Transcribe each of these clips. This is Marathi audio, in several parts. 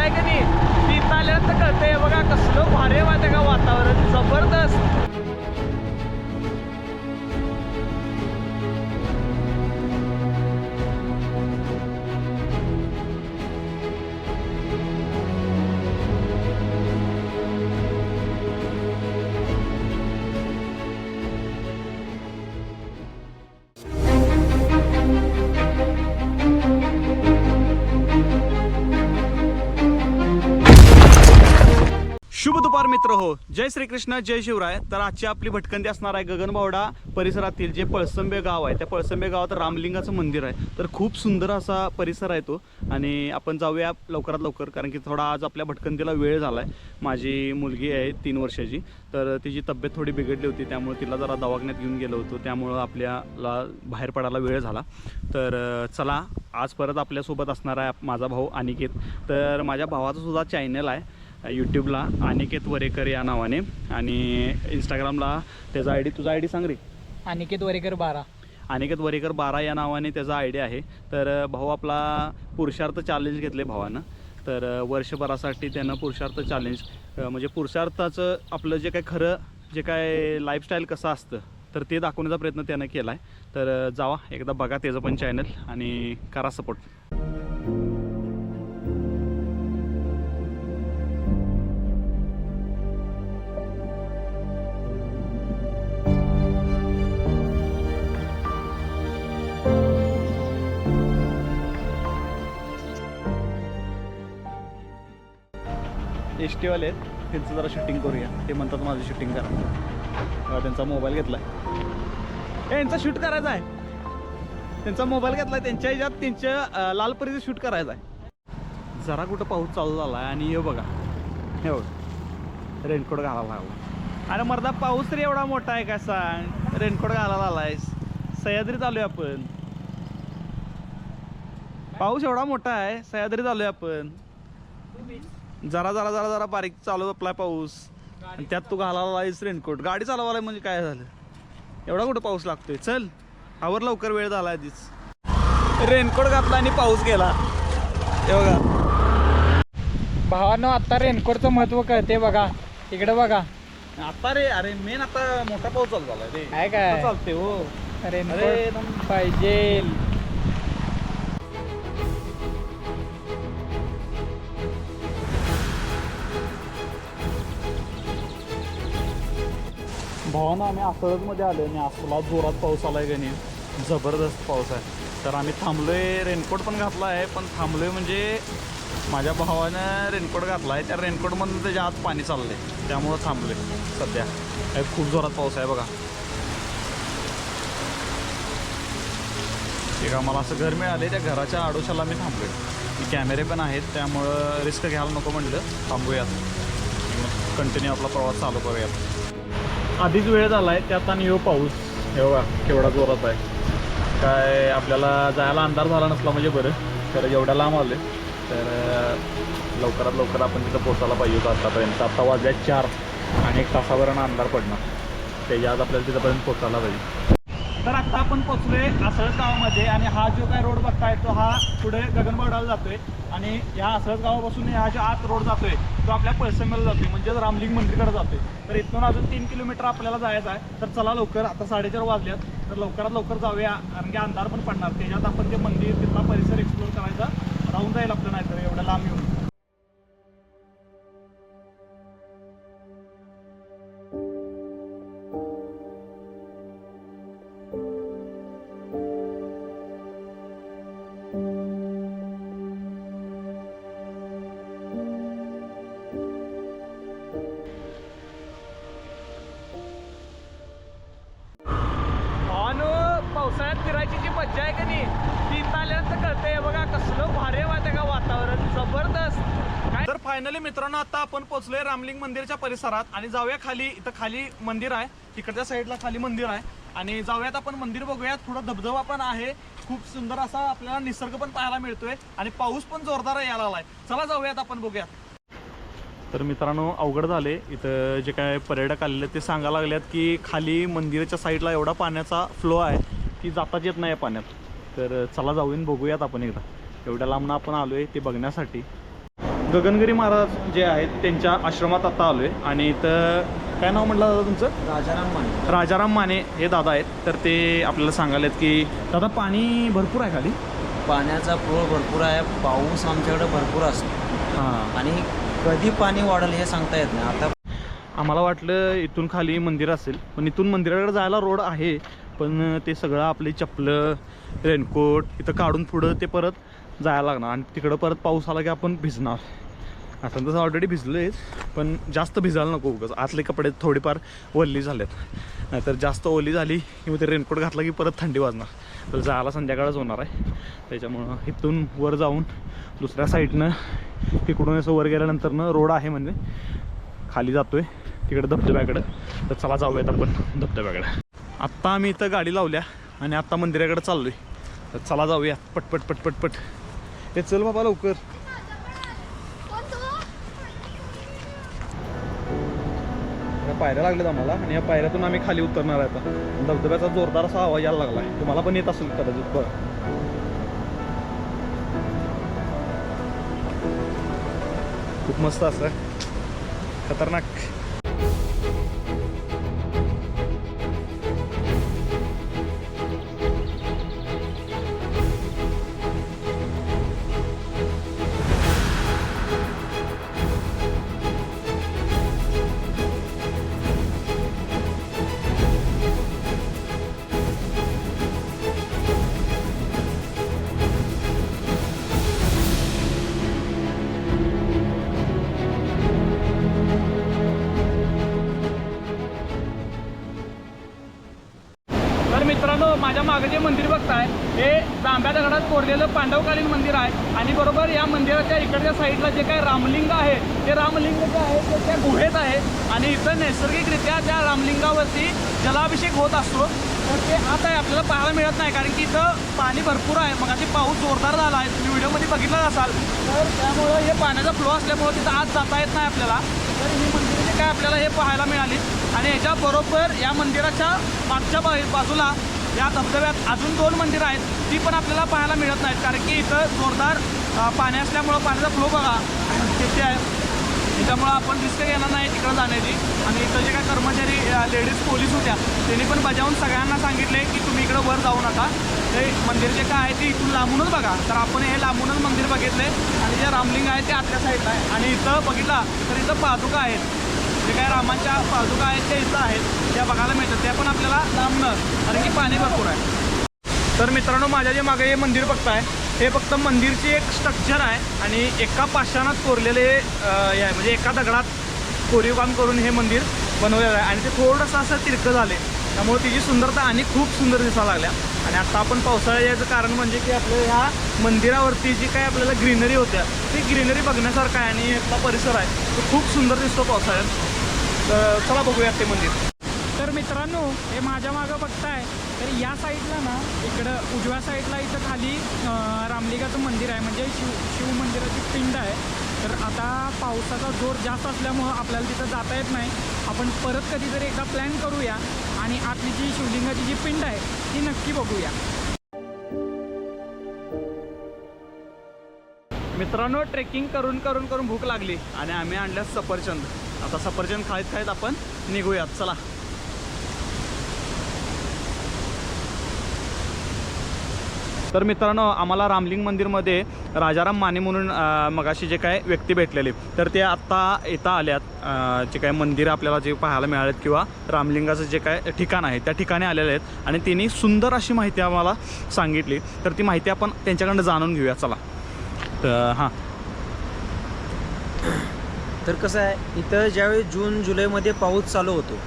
आहे का नाही ती इथं आल्यानंतर कळते. बघा कसलं भारी माहिती का वातावरण जबरदस्त. शुभ दुपार मित्र हो, जय श्रीकृष्ण जय शिवराय. तर आजची आपली भटकंती असणार आहे गगनबावडा परिसरातील जे पळसंबे गाव आहे. त्या पळसंबे गावात रामलिंगाचं मंदिर आहे. तर खूप सुंदर असा परिसर आहे तो आणि आपण जाऊया लवकरात लवकर, कारण की थोडा आज आपल्या भटकंतीला वेळ झाला आहे. माझी मुलगी आहे 3 वर्षाची, तर तिची तब्येत थोडी बिघडली होती, त्यामुळे तिला जरा दवाखान्यात घेऊन गेलो होतो. त्यामुळं आपल्याला बाहेर पडायला वेळ झाला. तर चला, आज परत आपल्यासोबत असणार आहे माझा भाऊ अनिकेत. तर माझ्या भावाचं सुद्धा चॅनल आहे यूट्यूबला, अनिकेत वरेकर या नावाने, आणि इंस्टाग्रामला त्याचा आय डी, तुझा आय डी सांग रे. अनिकेत वरेकर 12. अनिकेत वरेकर 12 या नावाने त्याचा आय डी आहे. तर भाऊ आपला पुरुषार्थ चॅलेंज घेतले भावानं. तर वर्षभरासाठी त्यानं पुरुषार्थ चॅलेंज म्हणजे पुरुषार्थाचं आपलं जे काय खरं जे काय लाईफस्टाईल कसं असतं तर ते दाखवण्याचा प्रयत्न त्यानं केला आहे. तर जावा एकदा बघा त्याचं पण चॅनल आणि करा सपोर्ट. एस टीवाले आहेत, त्यांचं जरा शूटिंग करूया. ते म्हणतात माझं शूटिंग करा. त्यांचा मोबाईल घेतला आहे, यांचा शूट करायचा आहे. त्यांचा मोबाईल घेतला आहे, त्यांच्या ह्याच्यात त्यांच्या लालपरीचं शूट करायचं आहे. जरा कुठं पाऊस चालू झाला आहे आणि हे बघा, हे बघ रेनकोट घालायला लागला. अरे मर्दा, पाऊस तरी एवढा मोठा आहे का सांग, रेनकोट घालायला आलायस. सह्याद्रीत आलोय आपण, पाऊस एवढा मोठा आहे, सह्याद्रीत आलोय आपण. जरा जरा जरा जरा बारीक चालू आपला पाऊस आणि त्यात तू घालायला रेनकोट. गाडी चालवायला म्हणजे काय झालं, एवढा कुठं पाऊस लागतोय. चल आवर लवकर, वेळ झाला आधीच. रेनकोट घातला आणि पाऊस गेला. हे बघा भावानं आता रेनकोटचं महत्व कळते बघा. इकडे बघा आता रे. अरे मेन आता मोठा पाऊस चालू झालाय रे. काय काय चालते हो, रेनकोट पाहिजे. भावानं आम्ही आसळदमध्ये आलो आणि असला जोरात पाऊस आलाय का नाही, जबरदस्त पाऊस आहे. तर आम्ही थांबलोय, रेनकोट पण घातला आहे, पण थांबलोय म्हणजे माझ्या भावानं रेनकोट घातला आहे, त्या रेनकोटमधून त्याच्या आत पाणी चाललंय, त्यामुळं थांबलोय सध्या. खूप जोरात पाऊस आहे बघा. एक आम्हाला असं घर मिळाले, त्या घराच्या आडोशाला मी थांबलोय. कॅमेरे पण आहेत, त्यामुळं रिस्क घ्यायला नको म्हटलं, थांबूयात. कंटिन्यू आपला प्रवास चालू करूयात. आधीच वेळ झाला आहे, त्यात आणि येऊ पाऊस. हे बघा केवढा जोरात आहे. काय आपल्याला जायला अंधार झाला नसला म्हणजे बरं, तर एवढ्या लांब आले तर लवकरात लवकर आपण तिथं पोचायला पाहिजे होतं आत्तापर्यंत. आत्ता वाजल्या 4 आणि 1 तासावरून अंधार पडणार, त्याच्या आज आपल्याला तिथंपर्यंत पोचायला पाहिजे. तर आत्ता आपण पोचलोय आसळद गावामध्ये आणि हा जो काय रोड बघताय तो हा पुढे गगनबावड्याला जातोय आणि या आसळद गावापासून हा जो आत रोड जातोय तो आपल्या पळसंबेला जातोय, म्हणजे रामलिंग मंदिराकडे जातोय. तर इथून अजून 3 किलोमीटर आपल्याला जायचं आहे. तर चला लवकर, आता 4:30 वाजल्यात, तर लवकरात लवकर जाऊया, कारण की अंधार पण पडणार. त्याच्यात आपण ते मंदिर तिथला परिसर एक्सप्लोर करायचा राहून जाईल आपलं, नाही तर एवढ्या लांब येऊन. पावसाळ्यात फिरायची जी मज्जा आहे का नाही ती इथं आल्यानंतर कळते. बघा कसलं भारी वाटतं का वातावरण, जबरदस्त. तर फायनली मित्रांनो आता आपण पोहोचलोय रामलिंग मंदिरच्या परिसरात आणि जाऊया खाली. इथं खाली मंदिर आहे, तिकडच्या साईडला खाली मंदिर आहे आणि जाऊयात आपण मंदिर बघूयात. थोडा धबधबा पण आहे, खूप सुंदर असा आपल्याला निसर्ग पण पाहायला मिळतोय आणि पाऊस पण जोरदार यायला लागलाय. चला जाऊयात आपण बघूयात. तर मित्रांनो अवघड झाले, इथं जे काय पर्यटक आलेले ते सांगायला लागल्यात की खाली मंदिराच्या साईडला एवढा पाण्याचा फ्लो आहे की जाताच येत नाही पाण्यात. तर चला जाऊन बघूयात आपण एकदा, एवढ्या लांबनं आपण आलोय ते बघण्यासाठी. गगनगिरी महाराज जे आहेत त्यांच्या आश्रमात आता आलो आहे आणि इथं काय नाव म्हटलं दादा तुमचं? राजाराम माने. राजाराम माने हे दादा आहेत. तर ते आपल्याला सांगायलेत की दादा पाणी भरपूर आहे खाली. पाण्याचा फ्लो भरपूर आहे, पाऊस आमच्याकडे भरपूर असतो हां, आणि कधी पाणी वाढेल हे सांगता येत नाही. आता आम्हाला वाटलं इथून खाली मंदिर असेल, पण इथून मंदिराकडे जायला रोड आहे, पण ते सगळं आपली चपलं रेनकोट इथं काढून पुढं ते परत जायला लागणार आणि तिकडं परत पाऊस आला की आपण भिजणार. आता तसं ऑलरेडी भिजलो आहेच, पण जास्त भिजायला नको उगाच. आतले कपडे थोडीफार ओली झालेत, नाहीतर जास्त ओली झाली किंवा ते रेनकोट घातला की परत थंडी वाजणार. तर जायला संध्याकाळच होणार आहे. त्याच्यामुळं इथून वर जाऊन दुसऱ्या साईडनं तिकडून असं वर गेल्यानंतरनं रोड आहे, म्हणजे खाली जातोय तिकडे धबधब्याकडं. तर चला जाऊयात आपण धबधब्याकडे. आत्ता आम्ही इथं गाडी लावल्या आणि आत्ता मंदिराकडे चाललोय. तर चला जाऊया पटपट पटपट पट. हे चल बाबा लवकर. या पायऱ्या लागल्यात आम्हाला आणि या पायऱ्यातून आम्ही खाली उतरणार आहे आता. धबधब्याचा जोरदार असा आवाज यायला लागला आहे. तुम्हाला पण येत असेल कदाचित. बघ, खूप मस्त असं खतरनाक. तर मित्रांनो, माझ्या मागे जे मंदिर बघताय हे जांभ्या दगडात कोरलेलं पांडवकालीन मंदिर आहे आणि बरोबर या मंदिराच्या इकडच्या साईडला जे काही रामलिंग आहे ते रामलिंग जे आहे ते त्या गुहेत आहे आणि इथं नैसर्गिकरित्या त्या रामलिंगावरती जलाभिषेक होत असतो. तर ते आता आहे आपल्याला पाहायला मिळत नाही, कारण की इथं पाणी भरपूर आहे. मग पाऊस जोरदार झाला आहे, तुम्ही व्हिडिओमध्ये बघितलं असाल. तर त्यामुळं हे पाण्याचा फ्लो असल्यामुळं तिथं आत जाता येत नाही आपल्याला. तर ही मंदिरं जे काय आपल्याला हे पाहायला मिळाली आणि याच्याबरोबर या मंदिराच्या मागच्या बाजूला या धबधब्यात अजून 2 मंदिरं आहेत, ती पण आपल्याला पाहायला मिळत नाहीत, कारण की इथं जोरदार पाणी असल्यामुळं पाण्याचा फ्लो बघा किती आहे. त्याच्यामुळं आपण रिस्क घेणार नाही तिकडं जाण्याची. आणि इथं जे काय कर्मचारी लेडीज पोलीस होत्या त्यांनी पण बजावून सगळ्यांना सांगितले की तुम्ही इकडं वर जाऊ नका. ते मंदिर जे काय आहे ते इथून लांबूनच बघा. तर आपण हे लांबूनच मंदिर बघितले आणि जे रामलिंग आहे ते आतल्या साईडला आहे. आणि इथं बघितला तर इथं पादुका आहेत, जे काय रामांच्या पादुका आहेत त्या इथं आहेत, त्या बघायला मिळतात. त्या पण आपल्याला लांबणं, कारण की पाणी भरपूर आहे. तर मित्रांनो, माझ्या जे मागे हे मंदिर बघताय हे फक्त मंदिरची एक स्ट्रक्चर आहे आणि एका पाषाणात कोरलेले हे आहे, म्हणजे एका दगडात कोरीव काम करून हे मंदिर बनवलेलं आहे. आणि ते थोडंसं असं तिरकं झाले, त्यामुळे तिची सुंदरता आणि खूप सुंदर दिसायला लागल्या. आणि आता आपण पावसाळ्यात यायचं कारण म्हणजे की आपल्या ह्या मंदिरावरती जी काय आपल्याला ग्रीनरी होत्या ती ग्रीनरी बघण्यासारखं आहे आणि इथला परिसर आहे तो खूप सुंदर दिसतो पावसाळ्यात. तर चला बघूयात ते मंदिर. तर मित्रांनो, हे माझ्या मागं बघताय तर या साईडला ना इकडं उजव्या साईडला इथं खाली रामलिंगाचं मंदिर आहे, म्हणजे शिव मंदिराची पिंड आहे. तर आता पावसाचा जोर जास्त असल्यामुळं आपल्याला तिथं जाता येत नाही. आपण परत कधीतरी एकदा प्लॅन करूया आणि आतली जी शिवलिंगाची जी पिंड आहे ती नक्की बघूया. मित्रांनो, ट्रेकिंग करून करून करून भूक लागली आणि आम्ही आणल्या सफरचंद. आता सफरचंद खाईत खाईत आपण निघूयात. चला. तर मित्रांनो, आम्हाला रामलिंग मंदिरमध्ये राजाराम माने म्हणून मगाशी जे काय व्यक्ती भेटलेले तर ते आत्ता इथं आल्यात. जे काय मंदिर आपल्याला जे पाहायला मिळालेत किंवा रामलिंगाचं जे काय ठिकाण आहे त्या ठिकाणी आलेले आहेत आणि त्यांनी सुंदर अशी माहिती आम्हाला सांगितली. तर ती माहिती आपण त्यांच्याकडनं जाणून घेऊया. चला. तर हां, तर कसं आहे, इथं ज्यावेळी जून जुलैमध्ये पाऊस चालू होतो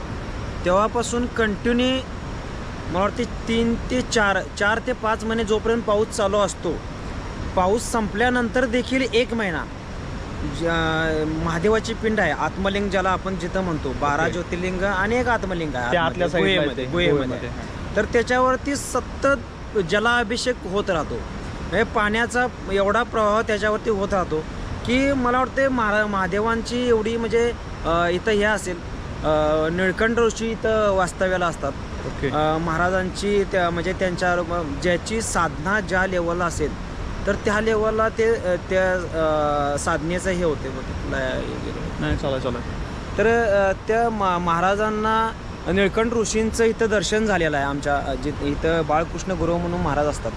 तेव्हापासून कंटिन्यू मला वाटते 3 ते 4 ते 5 महिने जोपर्यंत पाऊस चालू असतो, पाऊस संपल्यानंतर देखील 1 महिना महादेवाची पिंड आहे, आत्मलिंग ज्याला आपण जिथं म्हणतो. 12 ज्योतिर्लिंग आणि एक आत्मलिंग आहे आतल्या गुहेमध्ये. तर त्याच्यावरती सतत जलाभिषेक होत राहतो. म्हणजे पाण्याचा एवढा प्रवाह त्याच्यावरती होत राहतो की मला वाटते महादेवांची एवढी म्हणजे इथं हे असेल, निळकंठ ऋषी इथं वास्तव्याला असतात. ओके. महाराजांची म्हणजे त्यांच्या ज्याची साधना ज्या लेवलला असेल तर त्या लेवलला ते त्या साधनेचं हे होते नाही चालेल तर त्या महाराजांना निळकंठ ऋषींचं इथं दर्शन झालेलं आहे आमच्या इथं बाळकृष्ण गुरु म्हणून महाराज असतात.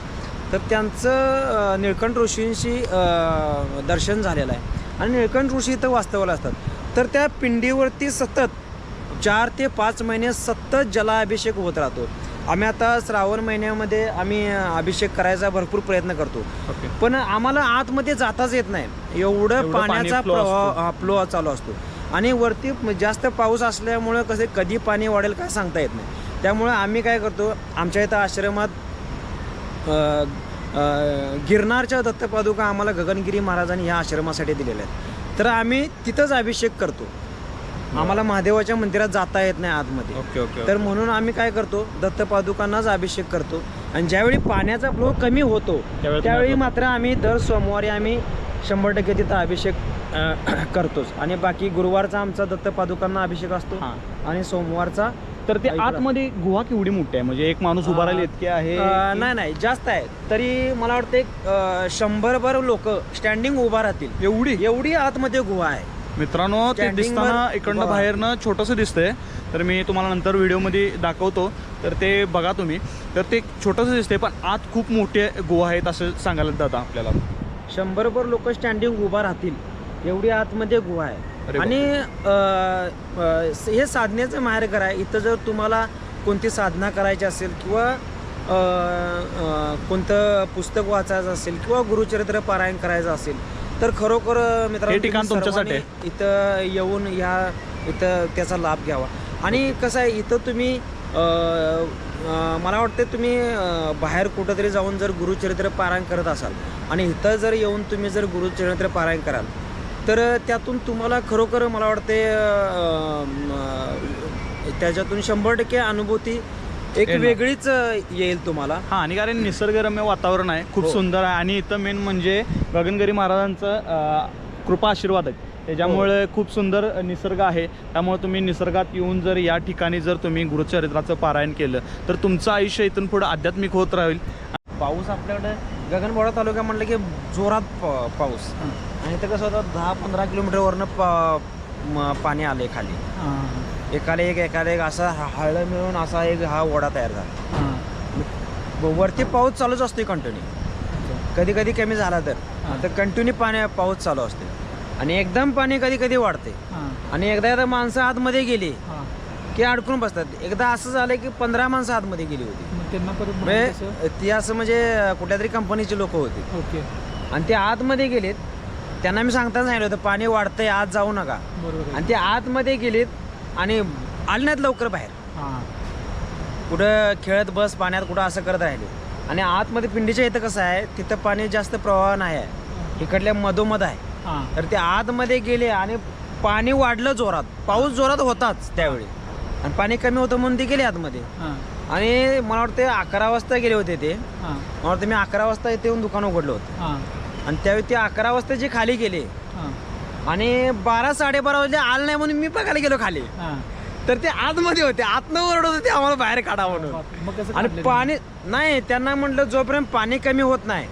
तर त्यांचं निळकंठ ऋषींशी दर्शन झालेलं आहे आणि निळकंठ ऋषी इथं वास्तव्याला असतात. तर त्या पिंडीवरती सतत 4 ते 5 महिने सतत जलाभिषेक होत राहतो. आम्ही आता श्रावण महिन्यामध्ये आम्ही अभिषेक करायचा भरपूर प्रयत्न करतो, पण आम्हाला आतमध्ये जाताच येत नाही. एवढं पाण्याचा प्रवाह फ्लो चालू असतो आणि वरती जास्त पाऊस असल्यामुळं कधी पाणी वाढेल काय सांगता येत नाही. त्यामुळं आम्ही काय करतो, आमच्या इथं आश्रमात गिरनारच्या दत्तपादुका आम्हाला गगनगिरी महाराजांनी ह्या आश्रमासाठी दिलेल्या आहेत. तर आम्ही तिथंच अभिषेक करतो. आम्हाला महादेवाच्या मंदिरात जाता येत नाही आतमध्ये. तर म्हणून आम्ही काय करतो, दत्तपादुकांनाच अभिषेक करतो. आणि ज्यावेळी पाण्याचा फ्लो कमी होतो त्यावेळी मात्र आम्ही दर सोमवारी आम्ही 100% तिथं अभिषेक करतोच. आणि बाकी गुरुवारचा आमचा दत्तपादुकांना अभिषेक असतो आणि सोमवारचा. तर ते आतमध्ये गुहा केवढी मोठी आहे, म्हणजे एक माणूस उभा राहिला इतके आहे? नाही जास्त आहे. तरी मला वाटतं एक 100 लोक स्टँडिंग उभा राहतील एवढी आतमध्ये गुहा आहे मित्रांनो. ते दिसताना इकडनं बाहेरनं छोटंसं दिसतंय, तर मी तुम्हाला नंतर व्हिडिओमध्ये दाखवतो, तर ते बघा तुम्ही. तर ते छोटंसं दिसतंय पण आत खूप मोठे गुहा आहेत असं सांगायला जातं आपल्याला. 100 लोक स्टँडिंग उभा राहतील एवढी आतमध्ये गुहा आहे. आणि हे साधनेचं माहेरघर आहे. इथं जर तुम्हाला कोणती साधना करायची असेल किंवा कोणतं पुस्तक वाचायचं असेल किंवा गुरुचरित्र पारायण करायचं असेल तर खरोखर मित्रांनो ठिकाण तुमच्यासाठी इथं येऊन इथं त्याचा लाभ घ्यावा. आणि कसं आहे, इथं तुम्ही मला वाटतं तुम्ही बाहेर कुठंतरी जाऊन जर गुरुचरित्र पारायण करत असाल आणि इथं जर येऊन तुम्ही जर गुरुचरित्र पारायण कराल तर त्यातून तुम्हाला खरोखर मला वाटते त्याच्यातून 100% अनुभूती एक वेगळीच येईल तुम्हाला. आणि कारण निसर्गरम्य वातावरण आहे, खूप सुंदर आहे. आणि इथं मेन म्हणजे गगनगिरी महाराजांचं कृपा आशीर्वाद आहे, त्याच्यामुळे खूप सुंदर निसर्ग आहे. त्यामुळे तुम्ही निसर्गात येऊन जर या ठिकाणी जर तुम्ही गुरुचरित्राचं पारायण केलं तर तुमचं आयुष्य इथून पुढे आध्यात्मिक होत राहील. पाऊस आपल्याकडे गगनबावडा तालुका म्हटलं की जोरात पाऊस. आणि इथं कसं होतं 10-15 किलोमीटरवरनं पाणी आले खाली, एकाला एक असा हळद मिळून असा एक हा ओढा तयार झाला. वरती पाऊस चालूच असतो कंटिन्यू, कधी कमी झाला तर कंटिन्यू पाऊस चालू असते. आणि एकदम पाणी कधी वाढते. आणि एकदा माणसं आतमध्ये गेली की अडकून बसतात. एकदा असं झालं की 15 माणसं आतमध्ये गेली होती. ती असं म्हणजे कुठल्या तरी कंपनीचे लोक होते आणि ते आतमध्ये गेलेत. त्यांना मी सांगताना सांगितलं होतं पाणी वाढतंय आत जाऊ नका. आणि ते आतमध्ये गेलेत आणि आले नाहीत लवकर बाहेर. कुठं खेळत बस पाण्यात कुठं असं करत राहिले. आणि आतमध्ये पिंडीच्या इथं कसं आहे, तिथं पाणी जास्त प्रवाह नाही आहे, इकडल्या मधोमध आहे. तर ते आतमध्ये गेले आणि पाणी वाढलं जोरात. पाऊस जोरात होताच त्यावेळी आणि पाणी कमी होतं म्हणून ते गेले आतमध्ये. आणि मला वाटतं 11 वाजता गेले होते ते. मला वाटतं मी 11 वाजता इथे येऊन दुकान उघडलं होतं. आणि त्यावेळी ते 11 वाजता जे खाली गेले आणि 12-12:30 वाजले आलं नाही म्हणून मी बघायला गेलो खाली. तर ते आतमध्ये होते, आतनं ओरडत होते आम्हाला बाहेर काढा म्हणून. आणि पाणी नाही, त्यांना म्हटलं जोपर्यंत पाणी कमी होत नाही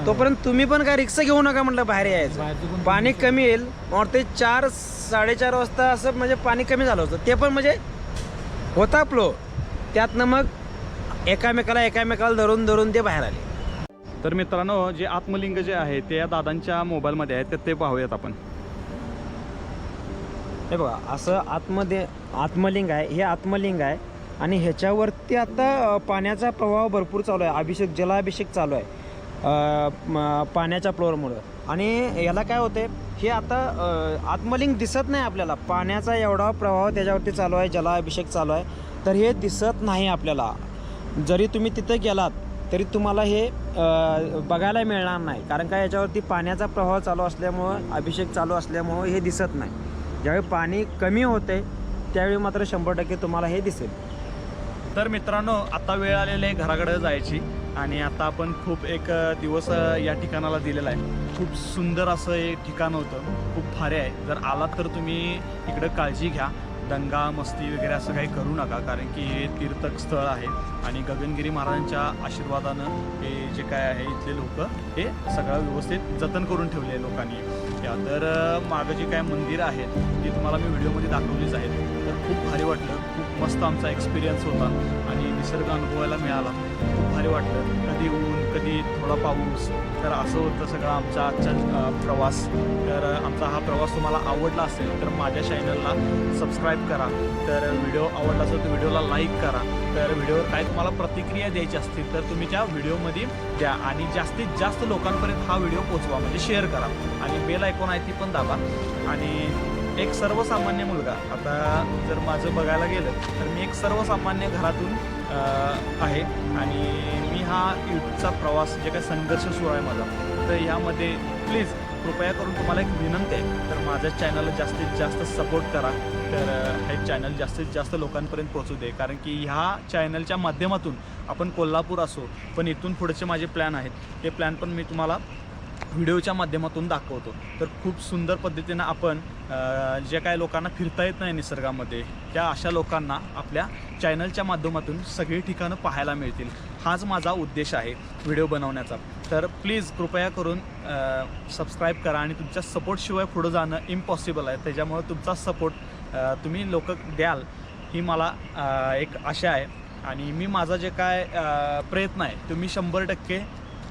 तोपर्यंत तुम्ही पण काय रिक्षा घेऊ नका म्हटलं बाहेर यायचं. पाणी कमी येईल ते 4-4:30 वाजता असं म्हणजे पाणी कमी झालं होतं. ते पण म्हणजे होता फ्लो. त्यातनं मग एकामेकाला धरून ते बाहेर आले. तर मित्रांनो, जे आत्मलिंग जे आहे ते या दादांच्या मोबाईलमध्ये आहे, तर ते पाहूयात आपण. हे बघा, असं आत्मलिंग आहे. हे आत्मलिंग आहे आणि ह्याच्यावरती आता पाण्याचा प्रवाह भरपूर चालू आहे. जलाभिषेक चालू आहे पाण्याच्या फ्लोअरमुळं. आणि याला काय होते, हे आता आत्मलिंग दिसत नाही आपल्याला. पाण्याचा एवढा प्रवाह त्याच्यावरती चालू आहे, जलाभिषेक चालू आहे, तर हे दिसत नाही आपल्याला. जरी तुम्ही तिथं गेलात तरी तुम्हाला हे बघायला मिळणार नाही. कारण का याच्यावरती पाण्याचा प्रवाह चालू असल्यामुळं, अभिषेक चालू असल्यामुळं हे दिसत नाही. ज्यावेळी पाणी कमी होते त्यावेळी मात्र 100% तुम्हाला हे दिसेल. तर मित्रांनो, आता वेळ आलेली आहे घराकडे जायची. आणि आता आपण खूप एक दिवस या ठिकाणाला दिलेला आहे. खूप सुंदर असं एक ठिकाण होतं, खूप भारी आहे. जर आलात तर तुम्ही इकडं काळजी घ्या. दंगा मस्ती वगैरे असं काही करू नका, कारण की हे तीर्थस्थळ आहे आणि गगनगिरी महाराजांच्या आशीर्वादानं हे जे काय आहे इथले लोक हे सगळं व्यवस्थित जतन करून ठेवले आहे लोकांनी. या तर मागं जी काय मंदिरं आहेत ती तुम्हाला मी व्हिडिओमध्ये दाखवलीच आहेत. तर खूप भारी वाटलं, खूप मस्त आमचा एक्सपिरियन्स होता आणि निसर्ग अनुभवायला मिळाला. खूप भारी वाटलं, कधी ऊन कधी थोडा पाऊस, तर असं होतं सगळं आमचा आजचा प्रवास. तर आमचा हा प्रवास तुम्हाला आवडला असेल तर माझ्या चॅनलला सबस्क्राईब करा. तर व्हिडिओ आवडला असेल तर व्हिडिओला लाईक करा. तर व्हिडिओवर काय तुम्हाला प्रतिक्रिया द्यायची असतील तर तुम्ही त्या व्हिडिओमध्ये द्या आणि जास्तीत जास्त लोकांपर्यंत हा व्हिडिओ पोहोचवा, म्हणजे शेअर करा आणि बेल आयकॉन आहे ती पण दाबा. आणि एक सर्वसामान्य मुलगा, आता जर माझं बघायला गेलं तर मी एक सर्वसामान्य घरातून आहे आणि मी हा यूट्यूबचा प्रवास जे काही संघर्ष सुरू आहे माझा, तर यामध्ये प्लीज कृपया करून तुम्हाला एक विनंती आहे, तर माझ्या चॅनलला जास्तीत जास्त सपोर्ट करा. तर हे चॅनल जास्तीत जास्त लोकांपर्यंत पोहोचू दे, कारण की ह्या चॅनलच्या माध्यमातून आपण कोल्हापूर असो, पण इथून पुढचे माझे प्लॅन आहेत ते प्लॅन पण मी तुम्हाला व्हिडिओच्या माध्यमातून दाखवतो. तर खूप सुंदर पद्धतीनं आपण जे काय लोकांना फिरता येत नाही निसर्गामध्ये, त्या अशा लोकांना आपल्या चॅनलच्या माध्यमातून सगळी ठिकाणं पाहायला मिळतील. हाच माझा उद्देश आहे व्हिडिओ बनवण्याचा. तर प्लीज कृपया करून सबस्क्राईब करा आणि तुमच्या सपोर्टशिवाय पुढं जाणं इम्पॉसिबल आहे. त्याच्यामुळं तुमचा सपोर्ट तुम्ही लोक द्याल ही मला एक आशा आहे आणि मी माझा जे काय प्रयत्न आहे तो मी 100%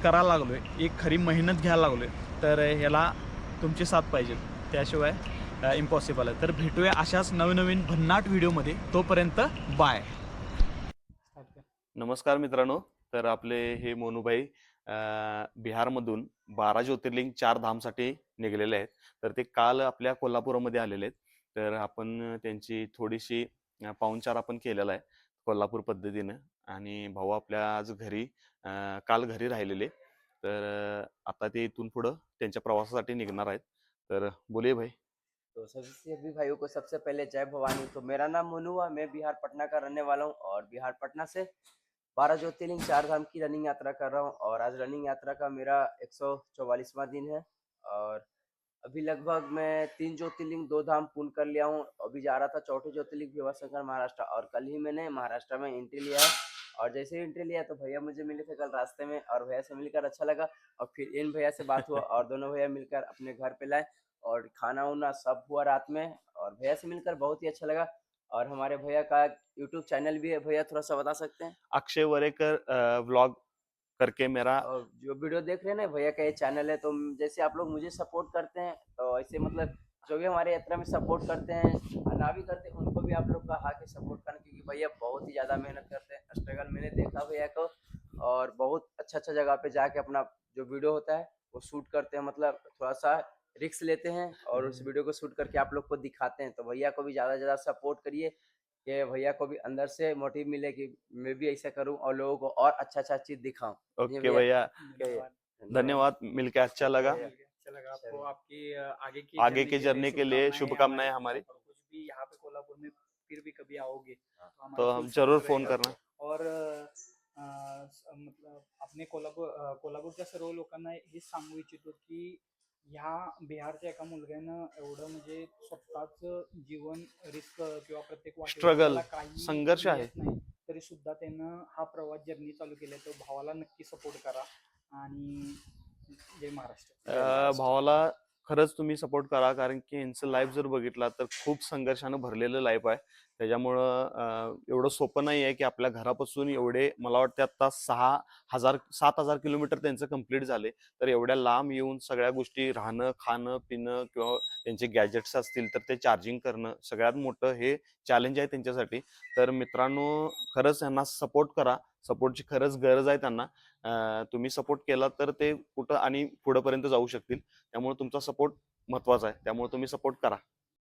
करायला लागलो आहे. एक खरी मेहनत घ्यायला लागलो आहे. तर ह्याला तुमची साथ पाहिजे, त्याशिवाय इम्पॉसिबल आहे. तर भेटूया अशाच नवीन भन्नाट व्हिडिओमध्ये. तोपर्यंत बाय. नमस्कार मित्रांनो. तर आपले हे मोनूभाई बिहारमधून 12 ज्योतिर्लिंग 4 धामसाठी निघालेले आहेत. तर ते काल आपल्या कोल्हापूरमध्ये आलेले आहेत. तर आपण त्यांची थोडीशी पाहुणचार आपण केलेला आहे कोल्हापूर पद्धतीनं. आणि भाऊ आपल्या आज घरी काल घरी राहिलेले. तर आता ते इथून पुढं त्यांच्या प्रवासासाठी निघणार आहेत. तर बोलिये भाई. तो सभी भाइयों को सबसे पहले जय भवानी। तो मेरा नाम मोनू है, मैं बिहार पटना का रहने वाला हूँ और बिहार पटना से 12 ज्योतिर्लिंग 4 धाम की रनिंग यात्रा कर रहा हूँ और आज रनिंग यात्रा का मेरा 144वां दिन है और अभी लगभग मैं 3 ज्योतिर्लिंग 2 धाम पूर्ण कर लिया हूँ। अभी जा रहा था चौथे ज्योतिर्लिंग भिवाशंकर महाराष्ट्र और कल ही मैंने महाराष्ट्र में एंट्री लिया है और जैसे ही एंट्री लिया तो भैया मुझे मिले थे कल रास्ते में और भैया से मिलकर अच्छा लगा और फिर इन भैया से बात हुआ और दोनों भैया मिलकर अपने घर पे लाए और खाना उना सब हुआ रात में और भैया से मिलकर बहुत ही अच्छा लगा। और हमारे भैया का यूट्यूब चैनल भी है, भैया थोड़ा सा बता सकते हैं? अक्षय वरेकर व्लॉग करके मेरा और जो वीडियो देख रहे हैं ना भैया का ये चैनल है, तो जैसे आप लोग मुझे सपोर्ट करते हैं तो ऐसे मतलब जो भी हमारे यात्रा में सपोर्ट करते हैं ना भी करते हैं उनको भी आप लोग का हाथ सपोर्ट करना, क्योंकि भैया बहुत ही ज़्यादा मेहनत करते हैं। स्ट्रगल मैंने देखा भैया को और बहुत अच्छा जगह पे जाके अपना जो वीडियो होता है वो शूट करते हैं, मतलब थोड़ा सा रिक्स लेते हैं और उस वीडियो को शूट करके आप लोग को दिखाते हैं। तो भैया को भी ज़्यादा से ज़्यादा सपोर्ट करिए कि भैया को भी अंदर से मोटिव मिले कि मैं भी ऐसा करूं और लोगों को और अच्छा चीज दिखाऊं। ओके भैया, धन्यवाद। धन्यवाद, मिलके अच्छा लगा। अच्छा लगा आपको, आपकी आगे की जर्नी के लिए शुभकामनाएं हमारी। और कुछ भी यहाँ पे कोल्हापुर में फिर भी कभी आओगे तो तो हमारा हम full जरूर support फोन रहेगा। करना। और मतलब आपने कोल्हापूरच्या सर्व लोकांना हेच सांगू इच्छितो की ह्या बिहारच्या एका मुलग्यानं एवढं म्हणजे स्वतःच जीवन रिस्क किंवा प्रत्येक वाटेवर Struggle, त्याला काही संघर्ष आहे. येत नाही तरी सुद्धा त्यानं हा प्रवास जर्नी चालू केलाय. तो भावाला नक्की सपोर्ट करा आणि जय महाराष्ट्र. भावाला खरंच तुम्ही सपोर्ट करा, कारण की यांचं लाईफ जर बघितला तर खूप संघर्षानं भरलेलं लाईफ आहे. त्याच्यामुळं एवढं सोपं नाही आहे की आपल्या घरापासून एवढे, मला वाटतं आता 7,000 किलोमीटर त्यांचं कंप्लीट झाले. तर एवढ्या लांब येऊन सगळ्या गोष्टी, राहणं खाणं पिणं किंवा त्यांचे गॅजेट्स असतील तर ते चार्जिंग करणं सगळ्यात मोठं हे चॅलेंज आहे त्यांच्यासाठी. तर मित्रांनो खरंच यांना सपोर्ट करा, सपोर्टची खरंच गरज आहे त्यांना. तुम्ही सपोर्ट केला तर ते कुठं आणि पुढंपर्यंत जाऊ शकतील. त्यामुळे तुमचा सपोर्ट महत्वाचा आहे, त्यामुळे तुम्ही सपोर्ट करा.